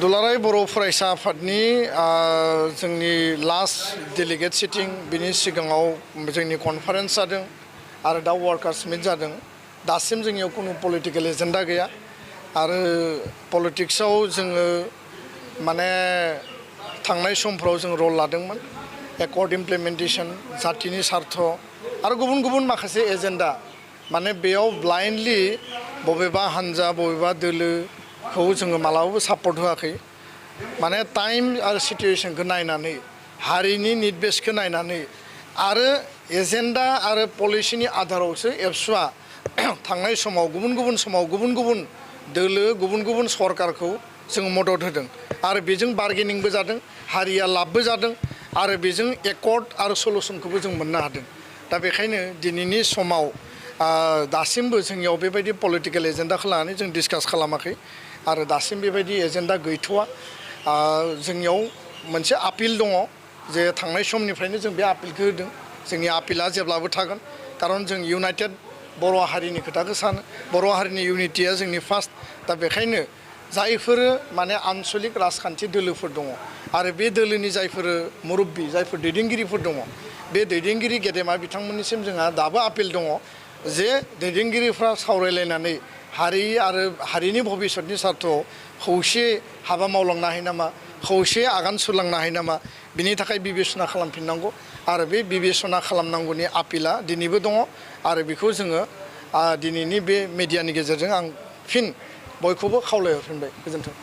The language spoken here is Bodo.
दुलाराय बर' फरायसा आफादनि जोंनि लास्ट डेलिगेट सिटिं बिनि सिगाङाव जोंनि कनफारेन्स जादों आरो दा वार्कार्स मिट जादों दासिम जोंनियाव कुनु पलिटिकेल एजेन्डा गैया आरो पलिटिक्सआव जोङो माने थांनाय समफ्राव जों रल लादोंमोन एकर्ड इमप्लिमेन्टेसन जातिनि सार्थ आरो गुबुन गुबुन माखासे एजेन्डा माने बेयाव ब्लाइन्डलि बबेबा हान्जा बबेबा दोलोखौ जोङो मालाबाबो सापर्ट होआखै माने टाइम आरो सिटुएसनखौ नायनानै हारिनि निड बेसखौ नायनानै आरो एजेन्डा आरो पलिसिनि आधारावसो एबसुआ थांनाय समाव गुबुन गुबुन दोलो गुबुन गुबुन सरकारखौ जों मदद होदों आरो बेजों बार्गेनिंबो जादों हारिया लाबबो जादों आरो बेजों एकर्ड आरो सलुसनखौबो जों मोननो हादों दा बेखायनो दिनैनि समाव दासिमबो जोंनियाव बेबायदि पलिटिकेल एजेन्डाखौ लानानै जों डिसकास खालामाखै आरो दासिम बेबायदि एजेन्डा गैथ'वा जोंनियाव मोनसे आपिल दङ जे थांनाय समनिफ्रायनो जों बे आपिलखौ होदों जोंनि आपिला जेब्लाबो थागोन खारन जों इउनाइटेड बर' हारिनि खोथाखौ सानो बर' हारिनि इउनिटिया जोंनि फार्स्ट दा बेखायनो जायफोर माने आन्सलिक राजखान्थि दोलोफोर दङ आरो बे दोलोनि जायफोर मुरब्बी जायफोर दैदेनगिरिफोर दङ बे दैदेनगिरि गेदेमा बिथांमोननिसिम जोंहा दाबो आपिल दङ जे दैदेनगिरिफ्रा सावरायलायनानै हारि आरो हारिनि भबिसतनि सार्थआव खौसे हाबा मावलांनो हायो नामा खौसे आगान सुरलांनो हायो नामा बिनि थाखाय बिबेसना खालामफिननांगौ आरो बे बिबेसना खालामनांगौनि आपिला दिनैबो दङ आरो बेखौ जोङो दिनैनि बे मिडियानि गेजेरजों आं फिन बयखौबो खावलायहरफिनबाय गोजोन्थों